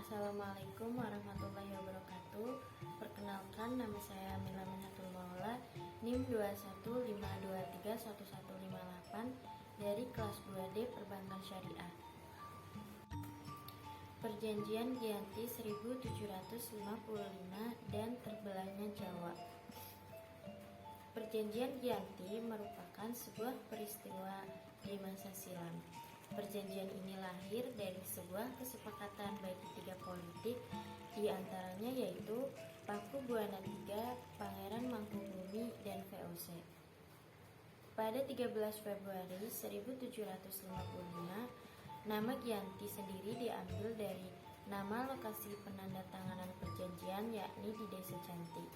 Assalamualaikum warahmatullahi wabarakatuh. Perkenalkan, nama saya Mila Minatul Maula, NIM 2152311158 dari kelas 2D Perbankan Syariah. Perjanjian Giyanti 1755 dan terbelahnya Jawa. Perjanjian Giyanti merupakan sebuah peristiwa di masa silam. Perjanjian ini lahir dari sebuah kesepakatan bagi tiga politik, di antaranya yaitu Pakubuana III, Pangeran Mangkubumi, dan VOC. Pada 13 Februari 1755, nama Giyanti sendiri diambil dari nama lokasi penandatanganan perjanjian, yakni di Desa Cantik.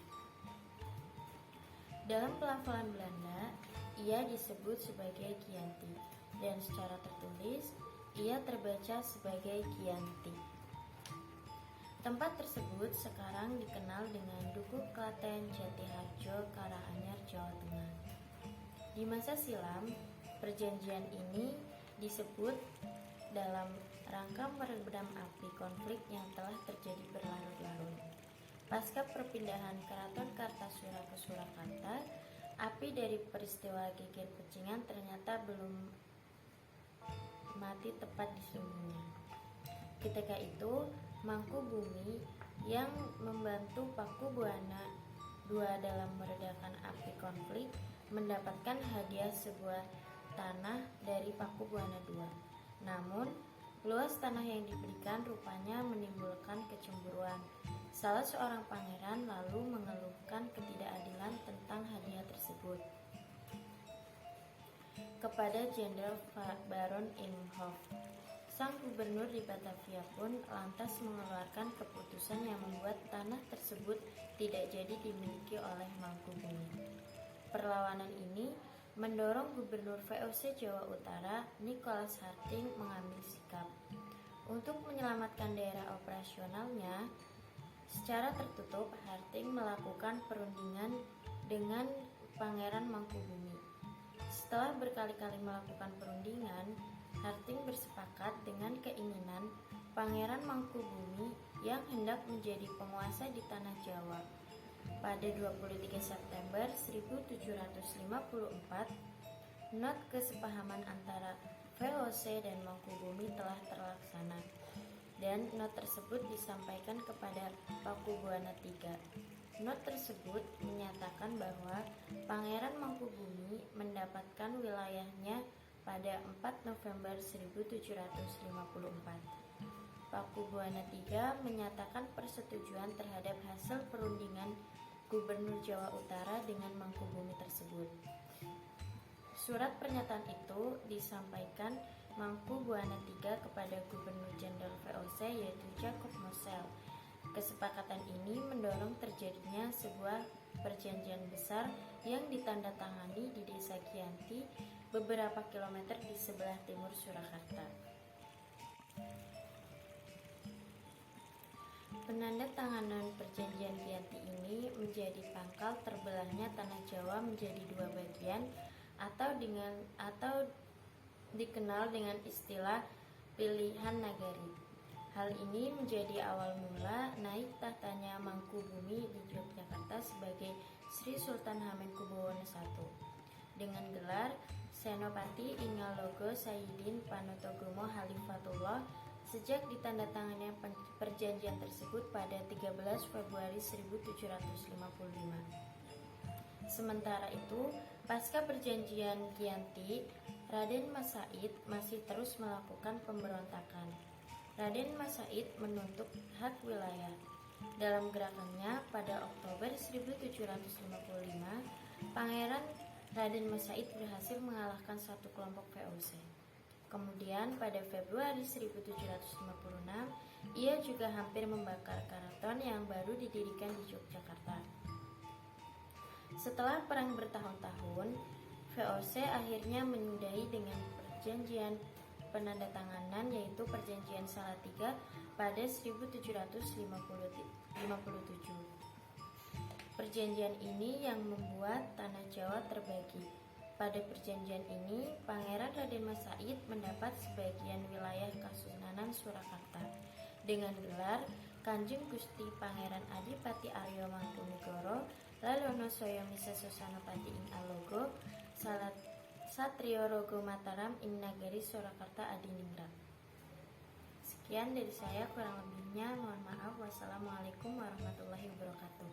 Dalam pelafalan Belanda, ia disebut sebagai Giyanti, dan secara tertulis, ia terbaca sebagai Giyanti. Tempat tersebut sekarang dikenal dengan Dukuh Klaten, Jatiharjo, Karanganyar, Jawa Tengah. Di masa silam, perjanjian ini disebut dalam rangka meredam api konflik yang telah terjadi berlarut-larut. Pasca perpindahan Keraton Kartasura ke Surakarta, api dari peristiwa Geger Pecingan ternyata belum mati tepat di sumbernya. Ketika itu, Mangkubumi yang membantu Pakubuana II dalam meredakan api konflik mendapatkan hadiah sebuah tanah dari Pakubuana II. Namun, luas tanah yang diberikan rupanya menimbulkan kecemburuan. Salah seorang pangeran lalu mengeluhkan ketidakadilan tentang hadiah tersebut kepada Jenderal Baron Imhoff. Sang gubernur di Batavia pun lantas mengeluarkan keputusan yang membuat tanah tersebut tidak jadi dimiliki oleh Mangkubumi. Perlawanan ini mendorong Gubernur VOC Jawa Utara, Nicholas Harting, mengambil sikap. Untuk menyelamatkan daerah operasionalnya, secara tertutup Harting melakukan perundingan dengan Pangeran Mangkubumi. Setelah berkali-kali melakukan perundingan, Harting bersepakat dengan keinginan Pangeran Mangkubumi yang hendak menjadi penguasa di tanah Jawa. Pada 23 September 1754, not kesepahaman antara VOC dan Mangkubumi telah terlaksana, dan not tersebut disampaikan kepada Pakubuana III. Not tersebut menyatakan bahwa Pangeran Mangkubumi mendapatkan wilayahnya pada 4 November 1754. Pakubuana III menyatakan persetujuan terhadap hasil perundingan Gubernur Jawa Utara dengan Mangkubumi tersebut. Surat pernyataan itu disampaikan Mangkubuana III kepada Gubernur Jenderal VOC, yaitu Jacob Mosel. Kesepakatan ini mendorong terjadinya sebuah perjanjian besar yang ditandatangani di Desa Giyanti, beberapa kilometer di sebelah timur Surakarta. Penandatanganan perjanjian Giyanti ini menjadi pangkal terbelahnya tanah Jawa menjadi dua bagian, atau dikenal dengan istilah pilihan nagari. Hal ini menjadi awal mula naik tahtanya Mangkubumi di Yogyakarta sebagai Sri Sultan Hamengkubuwono I dengan gelar Senopati Ingalogo Sayyidin Panotogomo Halifatullah sejak ditandatangannya perjanjian tersebut pada 13 Februari 1755. Sementara itu, pasca perjanjian Giyanti, Raden Mas Said masih terus melakukan pemberontakan. Raden Mas Said menuntut hak wilayah. Dalam gerakannya pada Oktober 1755, Pangeran Raden Mas Said berhasil mengalahkan satu kelompok VOC. Kemudian pada Februari 1756, ia juga hampir membakar keraton yang baru didirikan di Yogyakarta. Setelah perang bertahun-tahun, VOC akhirnya menyudahi dengan perjanjian penandatanganan, yaitu Perjanjian Salatiga pada 1757. Perjanjian ini yang membuat tanah Jawa terbagi. Pada perjanjian ini, Pangeran Raden Mas Said mendapat sebagian wilayah Kasunanan Surakarta dengan gelar Kanjeng Gusti Pangeran Adipati Aryo Mangkunegoro Lalono Soyo Misa Susanapati ing Alogo Salat Satrio Rogo Mataram ing Nagari Surakarta Adiningrat. Sekian dari saya, kurang lebihnya mohon maaf. Wassalamualaikum warahmatullahi wabarakatuh.